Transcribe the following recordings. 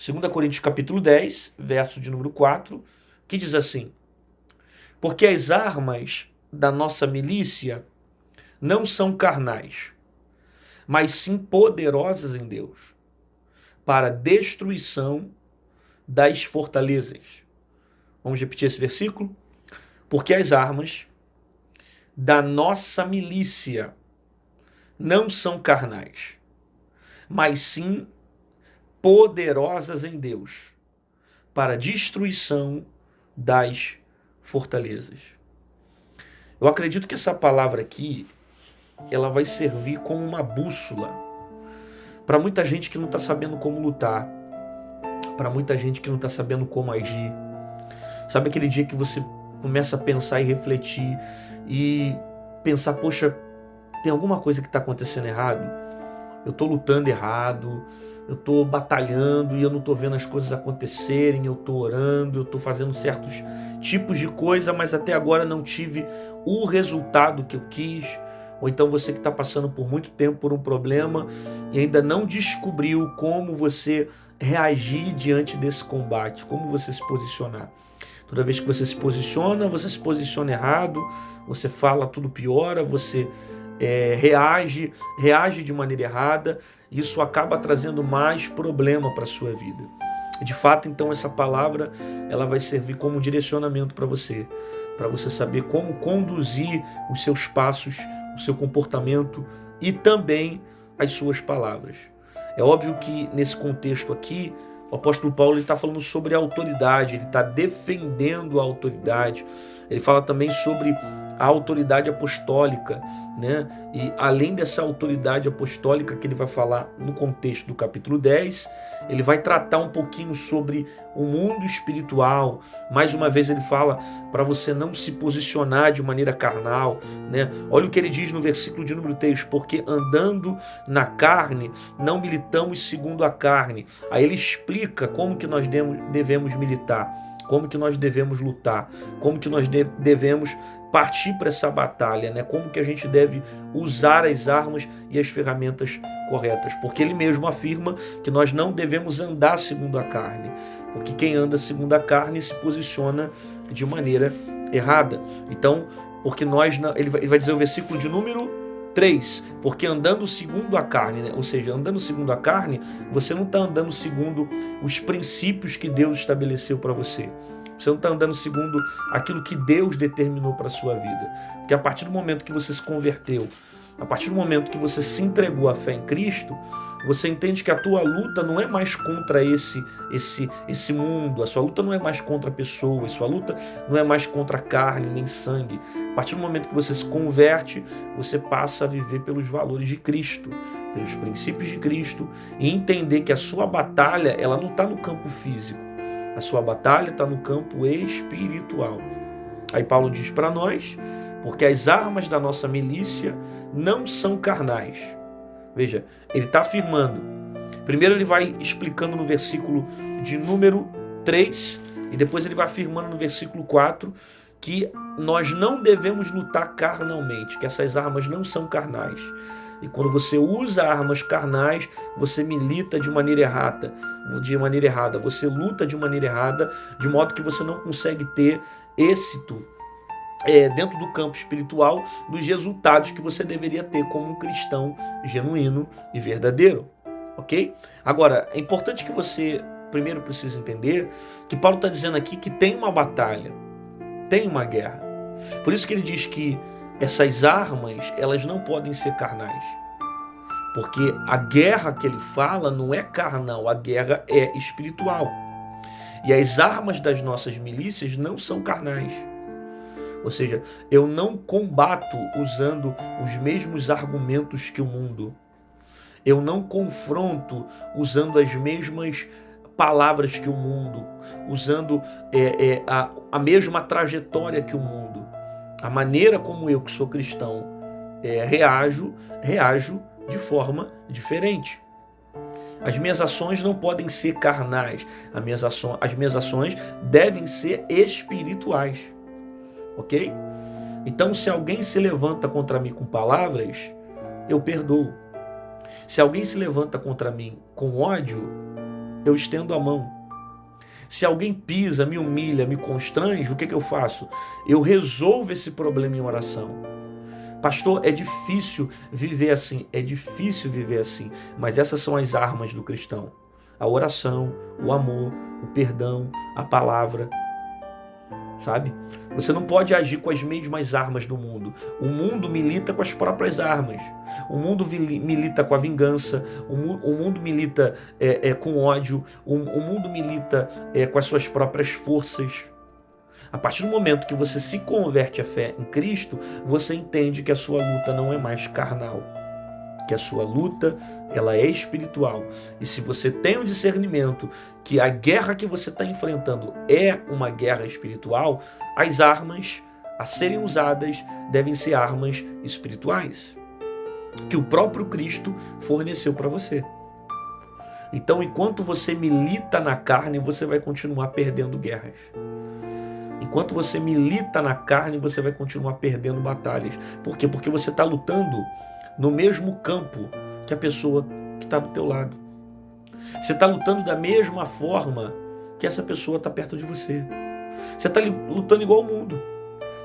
2 Coríntios capítulo 10, verso de número 4, que diz assim: porque as armas da nossa milícia não são carnais, mas sim poderosas em Deus, para destruição das fortalezas. Vamos repetir esse versículo? Porque as armas da nossa milícia não são carnais, mas sim poderosas em Deus, para destruição das fortalezas. Eu acredito que essa palavra aqui, ela vai servir como uma bússola para muita gente que não está sabendo como lutar, para muita gente que não está sabendo como agir. Sabe aquele dia que você começa a pensar e refletir e pensar, poxa, tem alguma coisa que está acontecendo errado? Eu estou lutando errado, eu estou batalhando e eu não estou vendo as coisas acontecerem, eu estou orando, eu estou fazendo certos tipos de coisa, mas até agora não tive o resultado que eu quis. Ou então você que está passando por muito tempo por um problema e ainda não descobriu como você reagir diante desse combate, como você se posicionar. Toda vez que você se posiciona errado, você fala tudo piora, você reage de maneira errada, isso acaba trazendo mais problema para a sua vida. De fato, então, essa palavra ela vai servir como um direcionamento para você saber como conduzir os seus passos, o seu comportamento e também as suas palavras. É óbvio que nesse contexto aqui, o apóstolo Paulo está falando sobre a autoridade, ele está defendendo a autoridade. Ele fala também sobre a autoridade apostólica, né? E além dessa autoridade apostólica que ele vai falar no contexto do capítulo 10, ele vai tratar um pouquinho sobre o mundo espiritual. Mais uma vez ele fala para você não se posicionar de maneira carnal, né? Olha o que ele diz no versículo de número 3, porque andando na carne, não militamos segundo a carne. Aí ele explica como que nós devemos militar, como que nós devemos lutar, como que nós devemos partir para essa batalha, né? Como que a gente deve usar as armas e as ferramentas corretas, porque ele mesmo afirma que nós não devemos andar segundo a carne, porque quem anda segundo a carne se posiciona de maneira errada. Então, porque nós não, ele vai dizer o versículo de número 3, porque andando segundo a carne, né? Ou seja, andando segundo a carne, você não está andando segundo os princípios que Deus estabeleceu para você. Você não está andando segundo aquilo que Deus determinou para a sua vida. Porque a partir do momento que você se converteu, a partir do momento que você se entregou à fé em Cristo, você entende que a tua luta não é mais contra esse mundo, a sua luta não é mais contra pessoas, a sua luta não é mais contra carne nem sangue. A partir do momento que você se converte, você passa a viver pelos valores de Cristo, pelos princípios de Cristo e entender que a sua batalha ela não está no campo físico, a sua batalha está no campo espiritual. Aí Paulo diz para nós, porque as armas da nossa milícia não são carnais. Veja, ele está afirmando. Primeiro ele vai explicando no versículo de número 3 e depois ele vai afirmando no versículo 4 que nós não devemos lutar carnalmente, que essas armas não são carnais. E quando você usa armas carnais, você milita de maneira errada, você luta de maneira errada, de modo que você não consegue ter êxito dentro do campo espiritual dos resultados que você deveria ter como um cristão genuíno e verdadeiro, ok? Agora, é importante que você primeiro precise entender que Paulo está dizendo aqui que tem uma batalha, tem uma guerra. Por isso que ele diz que essas armas, elas não podem ser carnais. Porque a guerra que ele fala não é carnal, a guerra é espiritual. E as armas das nossas milícias não são carnais. Ou seja, eu não combato usando os mesmos argumentos que o mundo. Eu não confronto usando as mesmas palavras que o mundo, usando a mesma trajetória que o mundo. A maneira como eu, que sou cristão, reajo de forma diferente. As minhas ações não podem ser carnais. As minhas ações devem ser espirituais. Ok? Então, se alguém se levanta contra mim com palavras, eu perdoo. Se alguém se levanta contra mim com ódio, eu estendo a mão. Se alguém pisa, me humilha, me constrange, o que eu faço? Eu resolvo esse problema em oração. Pastor, é difícil viver assim. É difícil viver assim. Mas essas são as armas do cristão. A oração, o amor, o perdão, a palavra. Sabe? Você não pode agir com as mesmas armas do mundo. O mundo milita com as próprias armas. O mundo milita com a vingança. O mundo milita com ódio. O mundo milita com as suas próprias forças. A partir do momento que você se converte à fé em Cristo, você entende que a sua luta não é mais carnal. Que a sua luta, ela é espiritual. E se você tem um discernimento que a guerra que você está enfrentando é uma guerra espiritual, as armas a serem usadas devem ser armas espirituais, que o próprio Cristo forneceu para você. Então, enquanto você milita na carne, você vai continuar perdendo guerras. Enquanto você milita na carne, você vai continuar perdendo batalhas. Por quê? Porque você está lutando no mesmo campo que a pessoa que está do teu lado. Você está lutando da mesma forma que essa pessoa está perto de você. Você está lutando igual ao mundo.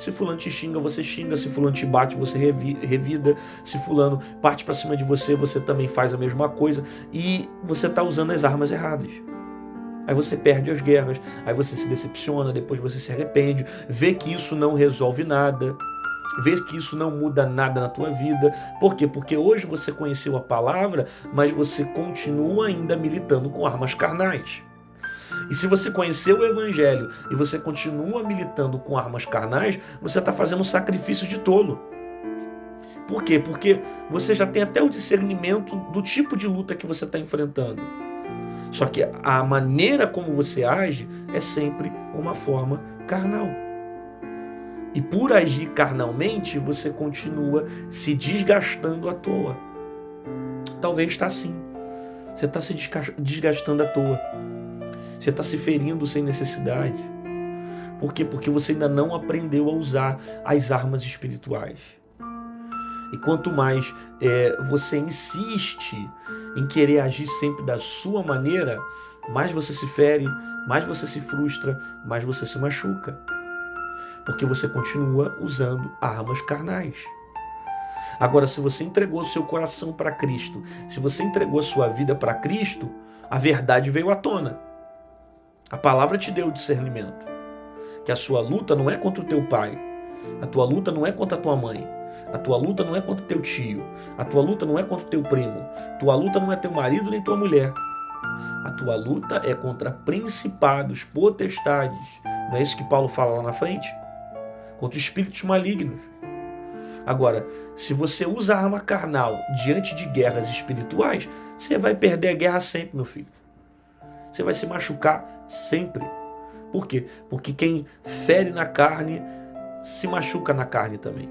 Se fulano te xinga, você xinga. Se fulano te bate, você revida. Se fulano parte para cima de você, você também faz a mesma coisa. E você está usando as armas erradas. Aí você perde as guerras, aí você se decepciona, depois você se arrepende, vê que isso não resolve nada. Vê que isso não muda nada na tua vida. Por quê? Porque hoje você conheceu a palavra, mas você continua ainda militando com armas carnais. E se você conheceu o Evangelho e você continua militando com armas carnais, você está fazendo um sacrifício de tolo. Por quê? Porque você já tem até o discernimento do tipo de luta que você está enfrentando. Só que a maneira como você age é sempre uma forma carnal. E por agir carnalmente, você continua se desgastando à toa. Talvez está assim. Você está se desgastando à toa. Você está se ferindo sem necessidade. Por quê? Porque você ainda não aprendeu a usar as armas espirituais. E quanto mais você insiste em querer agir sempre da sua maneira, mais você se fere, mais você se frustra, mais você se machuca. Porque você continua usando armas carnais. Agora, se você entregou seu coração para Cristo, se você entregou a sua vida para Cristo, a verdade veio à tona. A palavra te deu o discernimento. Que a sua luta não é contra o teu pai. A tua luta não é contra a tua mãe. A tua luta não é contra teu tio. A tua luta não é contra teu primo. A tua luta não é teu marido nem tua mulher. A tua luta é contra principados, potestades. Não é isso que Paulo fala lá na frente? Contra espíritos malignos. Agora, se você usa a arma carnal diante de guerras espirituais, você vai perder a guerra sempre, meu filho. Você vai se machucar sempre. Por quê? Porque quem fere na carne, se machuca na carne também.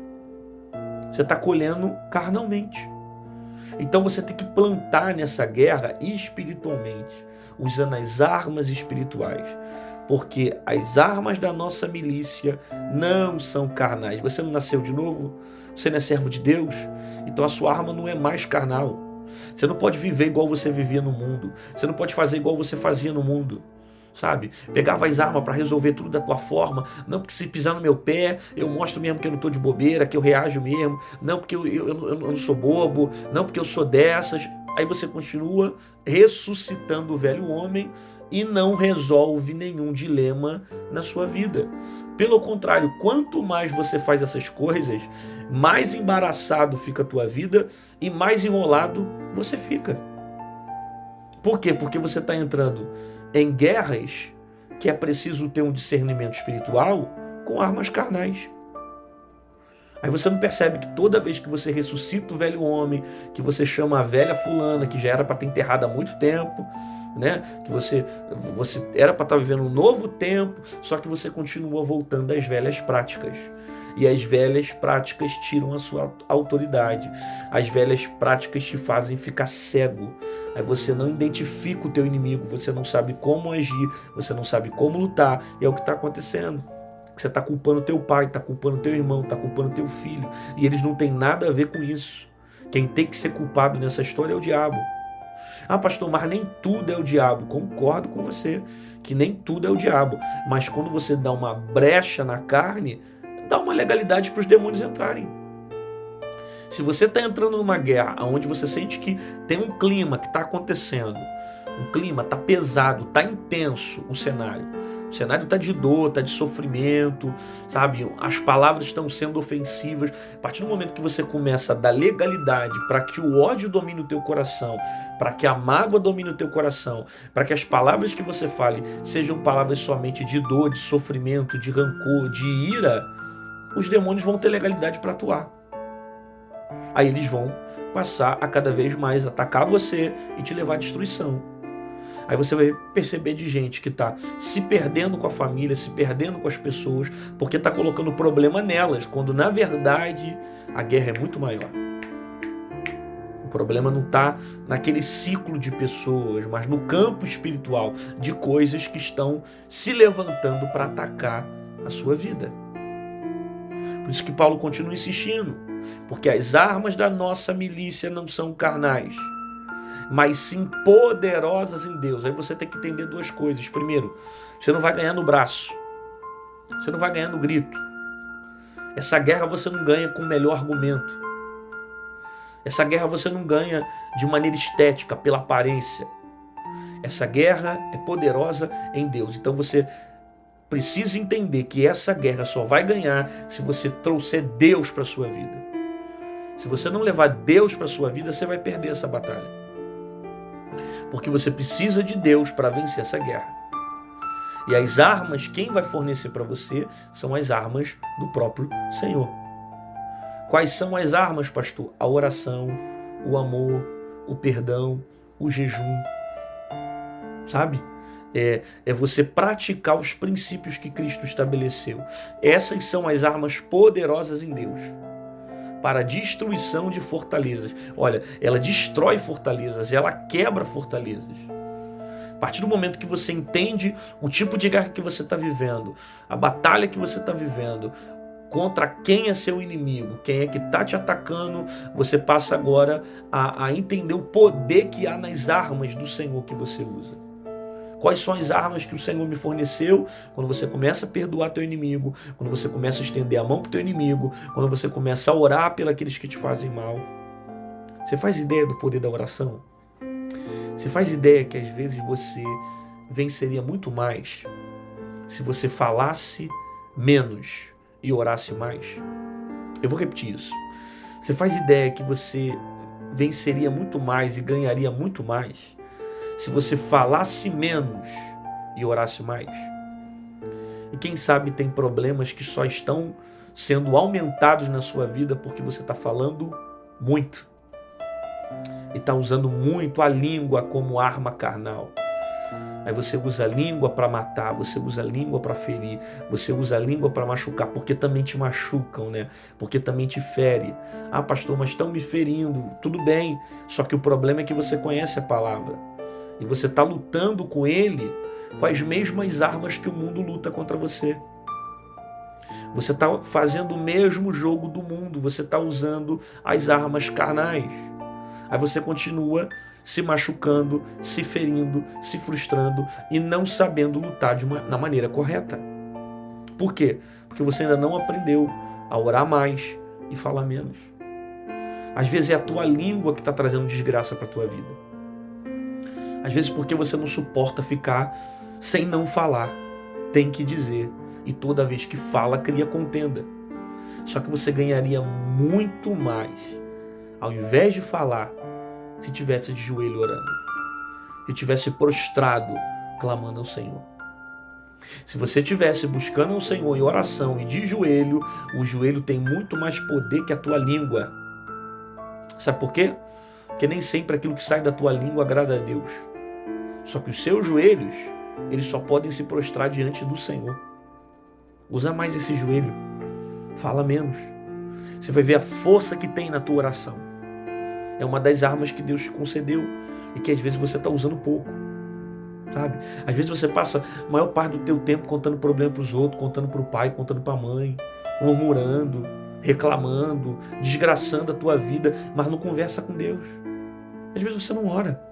Você está colhendo carnalmente. Então você tem que plantar nessa guerra espiritualmente, usando as armas espirituais. Porque as armas da nossa milícia não são carnais. Você não nasceu de novo? Você não é servo de Deus? Então a sua arma não é mais carnal. Você não pode viver igual você vivia no mundo. Você não pode fazer igual você fazia no mundo. Sabe? Pegava as armas para resolver tudo da tua forma. Não porque se pisar no meu pé, eu mostro mesmo que eu não estou de bobeira, que eu reajo mesmo. Não porque eu não sou bobo. Não porque eu sou dessas. Aí você continua ressuscitando o velho homem e não resolve nenhum dilema na sua vida. Pelo contrário, quanto mais você faz essas coisas, mais embaraçado fica a tua vida e mais enrolado você fica. Por quê? Porque você está entrando em guerras que é preciso ter um discernimento espiritual com armas carnais. Aí você não percebe que toda vez que você ressuscita o velho homem, que você chama a velha fulana, que já era para ter enterrado há muito tempo, né? Que você era para estar vivendo um novo tempo, só que você continua voltando às velhas práticas. E as velhas práticas tiram a sua autoridade. As velhas práticas te fazem ficar cego. Aí você não identifica o teu inimigo, você não sabe como agir, você não sabe como lutar. E é o que está acontecendo. Você está culpando teu pai, está culpando teu irmão, está culpando teu filho. E eles não têm nada a ver com isso. Quem tem que ser culpado nessa história é o diabo. Ah, pastor, mas nem tudo é o diabo. Concordo com você que nem tudo é o diabo. Mas quando você dá uma brecha na carne, dá uma legalidade para os demônios entrarem. Se você está entrando numa guerra onde você sente que tem um clima que está acontecendo, um clima está pesado, está intenso o cenário está de dor, está de sofrimento, sabe? As palavras estão sendo ofensivas. A partir do momento que você começa a dar legalidade para que o ódio domine o teu coração, para que a mágoa domine o teu coração, para que as palavras que você fale sejam palavras somente de dor, de sofrimento, de rancor, de ira, os demônios vão ter legalidade para atuar. Aí eles vão passar a cada vez mais atacar você e te levar à destruição. Aí você vai perceber de gente que está se perdendo com a família, se perdendo com as pessoas, porque está colocando problema nelas, quando na verdade a guerra é muito maior. O problema não está naquele ciclo de pessoas, mas no campo espiritual de coisas que estão se levantando para atacar a sua vida. Por isso que Paulo continua insistindo, porque as armas da nossa milícia não são carnais, mas sim poderosas em Deus. Aí você tem que entender duas coisas. Primeiro, você não vai ganhar no braço, você não vai ganhar no grito. Essa guerra você não ganha com o melhor argumento. Essa guerra você não ganha de maneira estética, pela aparência. Essa guerra é poderosa em Deus. Então você precisa entender que essa guerra só vai ganhar se você trouxer Deus para a sua vida. Se você não levar Deus para a sua vida, você vai perder essa batalha. Porque você precisa de Deus para vencer essa guerra. E as armas, quem vai fornecer para você são as armas do próprio Senhor. Quais são as armas, pastor? A oração, o amor, o perdão, o jejum. Sabe? É você praticar os princípios que Cristo estabeleceu. Essas são as armas poderosas em Deus para a destruição de fortalezas. Olha, ela destrói fortalezas, ela quebra fortalezas. A partir do momento que você entende o tipo de guerra que você está vivendo, a batalha que você está vivendo, contra quem é seu inimigo, quem é que está te atacando, você passa agora a entender o poder que há nas armas do Senhor que você usa. Quais são as armas que o Senhor me forneceu? Quando você começa a perdoar teu inimigo, quando você começa a estender a mão para o teu inimigo, quando você começa a orar pelos que te fazem mal. Você faz ideia do poder da oração? Você faz ideia que às vezes você venceria muito mais se você falasse menos e orasse mais? Eu vou repetir isso. Você faz ideia que você venceria muito mais e ganharia muito mais se você falasse menos e orasse mais? E quem sabe tem problemas que só estão sendo aumentados na sua vida porque você está falando muito. E está usando muito a língua como arma carnal. Aí você usa a língua para matar, você usa a língua para ferir, você usa a língua para machucar, porque também te machucam, né? Porque também te fere. Ah, pastor, mas estão me ferindo. Tudo bem, só que o problema é que você conhece a palavra. E você está lutando com ele com as mesmas armas que o mundo luta contra você. Você está fazendo o mesmo jogo do mundo, você está usando as armas carnais. Aí você continua se machucando, se ferindo, se frustrando e não sabendo lutar na maneira correta. Por quê? Porque você ainda não aprendeu a orar mais e falar menos. Às vezes é a tua língua que está trazendo desgraça para a tua vida. Às vezes porque você não suporta ficar sem não falar. Tem que dizer. E toda vez que fala, cria contenda. Só que você ganharia muito mais, ao invés de falar, se tivesse de joelho orando. Se tivesse prostrado, clamando ao Senhor. Se você tivesse buscando ao Senhor em oração e de joelho, o joelho tem muito mais poder que a tua língua. Sabe por quê? Porque nem sempre aquilo que sai da tua língua agrada a Deus. Só que os seus joelhos, eles só podem se prostrar diante do Senhor. Usa mais esse joelho. Fala menos. Você vai ver a força que tem na tua oração. É uma das armas que Deus te concedeu e que às vezes você está usando pouco. Sabe? Às vezes você passa a maior parte do teu tempo contando problema para os outros, contando para o pai, contando para a mãe, murmurando, reclamando, desgraçando a tua vida, mas não conversa com Deus. Às vezes você não ora.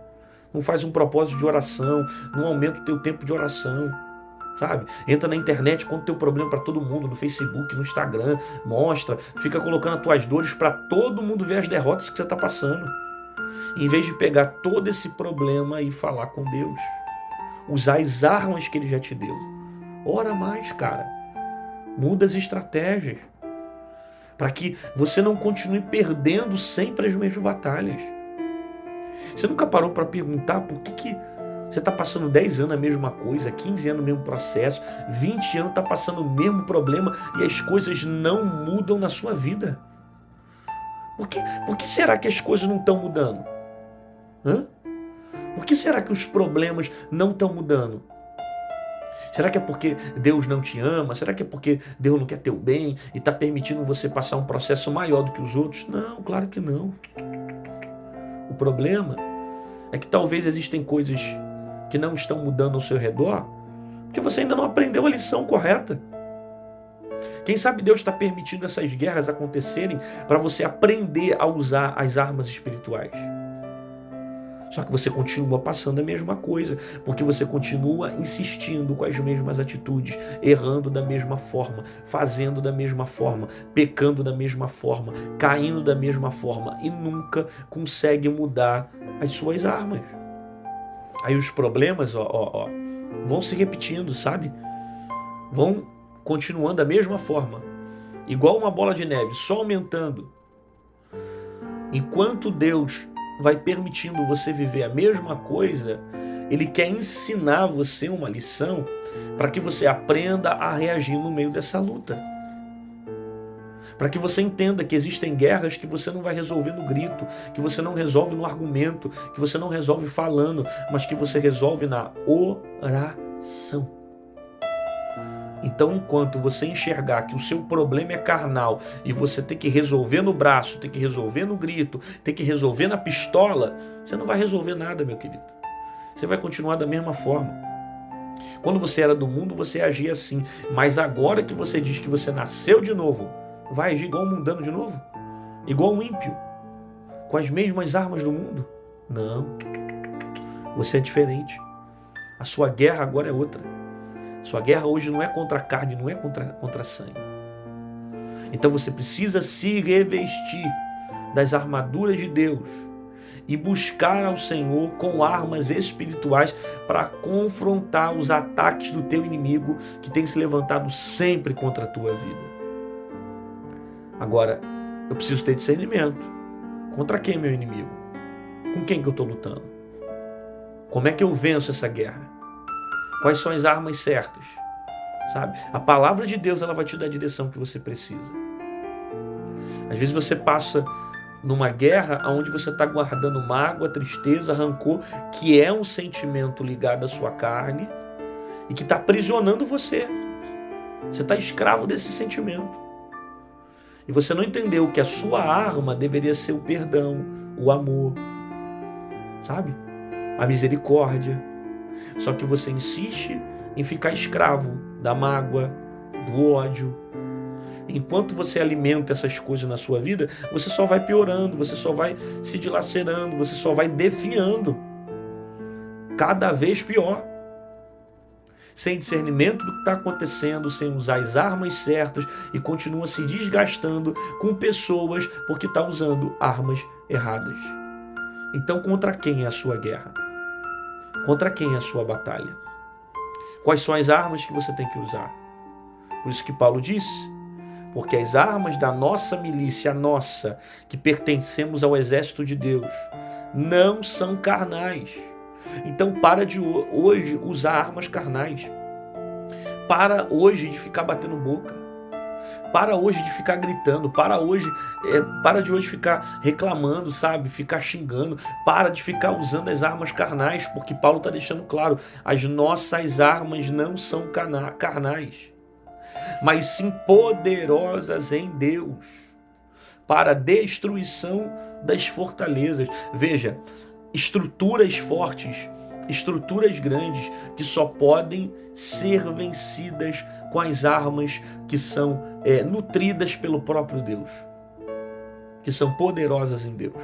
não faz um propósito de oração, não aumenta o teu tempo de oração, sabe? Entra na internet, conta o teu problema para todo mundo, no Facebook, no Instagram, mostra, fica colocando as tuas dores para todo mundo ver as derrotas que você está passando. Em vez de pegar todo esse problema e falar com Deus, usar as armas que Ele já te deu. Ora mais, cara. Muda as estratégias, para que você não continue perdendo sempre as mesmas batalhas. Você nunca parou para perguntar por que você está passando 10 anos a mesma coisa, 15 anos o mesmo processo, 20 anos está passando o mesmo problema e as coisas não mudam na sua vida? Por que será que as coisas não estão mudando? Por que será que os problemas não estão mudando? Será que é porque Deus não te ama? Será que é porque Deus não quer teu bem e está permitindo você passar um processo maior do que os outros? Não, claro que não. O problema é que talvez existem coisas que não estão mudando ao seu redor porque você ainda não aprendeu a lição correta. Quem sabe Deus está permitindo essas guerras acontecerem para você aprender a usar as armas espirituais. Só que você continua passando a mesma coisa, porque você continua insistindo com as mesmas atitudes, errando da mesma forma, fazendo da mesma forma, pecando da mesma forma, caindo da mesma forma e nunca consegue mudar as suas armas. Aí os problemas vão se repetindo, sabe? Vão continuando da mesma forma, igual uma bola de neve, só aumentando. Enquanto Deus vai permitindo você viver a mesma coisa, Ele quer ensinar você uma lição para que você aprenda a reagir no meio dessa luta. Para que você entenda que existem guerras que você não vai resolver no grito, que você não resolve no argumento, que você não resolve falando, mas que você resolve na oração. Então, enquanto você enxergar que o seu problema é carnal e você tem que resolver no braço, tem que resolver no grito, tem que resolver na pistola, você não vai resolver nada, meu querido. Você vai continuar da mesma forma. Quando você era do mundo, você agia assim. Mas agora que você diz que você nasceu de novo, vai agir igual um mundano de novo? Igual um ímpio? Com as mesmas armas do mundo? Não. Você é diferente. A sua guerra agora é outra. Sua guerra hoje não é contra a carne, não é contra sangue. Então você precisa se revestir das armaduras de Deus e buscar ao Senhor com armas espirituais para confrontar os ataques do teu inimigo que tem se levantado sempre contra a tua vida. Agora, eu preciso ter discernimento. Contra quem é meu inimigo? Com quem que eu estou lutando? Como é que eu venço essa guerra? Quais são as armas certas? Sabe? A palavra de Deus, ela vai te dar a direção que você precisa. Às vezes você passa numa guerra onde você está guardando mágoa, tristeza, rancor, que é um sentimento ligado à sua carne e que está aprisionando você. Você está escravo desse sentimento. E você não entendeu que a sua arma deveria ser o perdão, o amor, sabe? A misericórdia. Só que você insiste em ficar escravo da mágoa, do ódio. Enquanto você alimenta essas coisas na sua vida, você só vai piorando, você só vai se dilacerando, você só vai definhando. Cada vez pior. Sem discernimento do que está acontecendo, sem usar as armas certas e continua se desgastando com pessoas porque está usando armas erradas. Então, contra quem é a sua guerra? Contra quem é a sua batalha? Quais são as armas que você tem que usar? Por isso que Paulo disse, porque as armas da nossa milícia, nossa, que pertencemos ao exército de Deus, não são carnais. Então para de hoje usar armas carnais. Para hoje de ficar batendo boca. Para hoje de ficar gritando. Para de hoje ficar reclamando, sabe? Ficar xingando. Para de ficar usando as armas carnais, porque Paulo está deixando claro, as nossas armas não são carnais, mas sim poderosas em Deus, para a destruição das fortalezas. Veja, estruturas fortes, estruturas grandes, que só podem ser vencidas com as armas que são nutridas pelo próprio Deus, que são poderosas em Deus.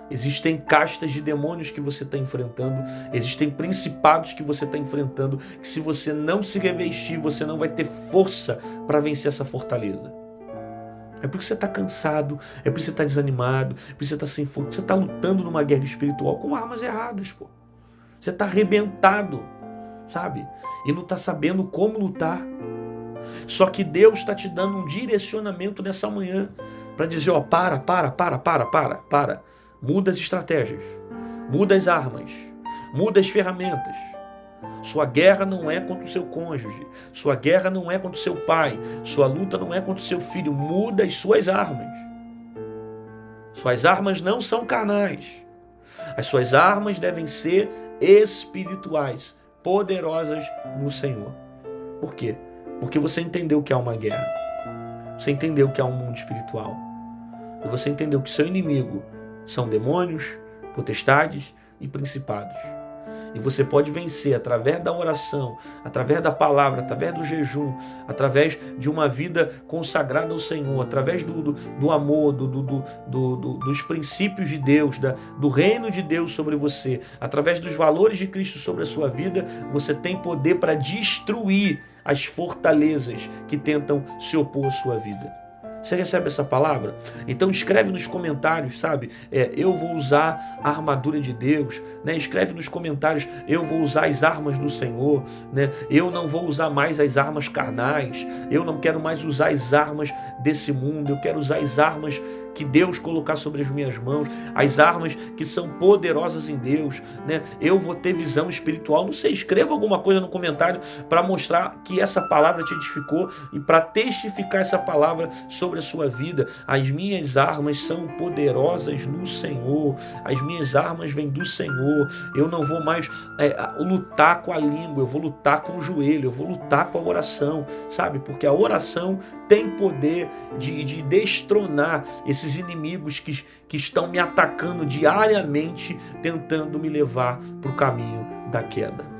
Existem castas de demônios que você está enfrentando, existem principados que você está enfrentando, que se você não se revestir, você não vai ter força para vencer essa fortaleza. É porque você está cansado, é porque você está desanimado, é porque você está sem fogo, você está lutando numa guerra espiritual com armas erradas, pô. Você está arrebentado, sabe? E não está sabendo como lutar. Só que Deus está te dando um direcionamento nessa manhã para dizer, ó, para. Muda as estratégias, muda as armas, muda as ferramentas. Sua guerra não é contra o seu cônjuge, sua guerra não é contra o seu pai, sua luta não é contra o seu filho. Muda as suas armas. Suas armas não são carnais. As suas armas devem ser espirituais, poderosas no Senhor. Por quê? Porque você entendeu que há uma guerra. Você entendeu que há um mundo espiritual. E você entendeu que seu inimigo são demônios, potestades e principados. E você pode vencer através da oração, através da palavra, através do jejum, através de uma vida consagrada ao Senhor, através do amor, dos princípios de Deus, do reino de Deus sobre você, através dos valores de Cristo sobre a sua vida. Você tem poder para destruir as fortalezas que tentam se opor à sua vida. Você recebe essa palavra? Então escreve nos comentários, sabe? Eu vou usar a armadura de Deus, né? Escreve nos comentários, eu vou usar as armas do Senhor, né? Eu não vou usar mais as armas carnais, eu não quero mais usar as armas desse mundo, eu quero usar as armas que Deus colocar sobre as minhas mãos, as armas que são poderosas em Deus, né? Eu vou ter visão espiritual. Não sei, escreva alguma coisa no comentário para mostrar que essa palavra te edificou e para testificar essa palavra sobre a sua vida. As minhas armas são poderosas no Senhor, as minhas armas vêm do Senhor. Eu não vou mais lutar com a língua, eu vou lutar com o joelho, eu vou lutar com a oração, sabe? Porque a oração tem poder de destronar esses inimigos que estão me atacando diariamente, tentando me levar para o caminho da queda.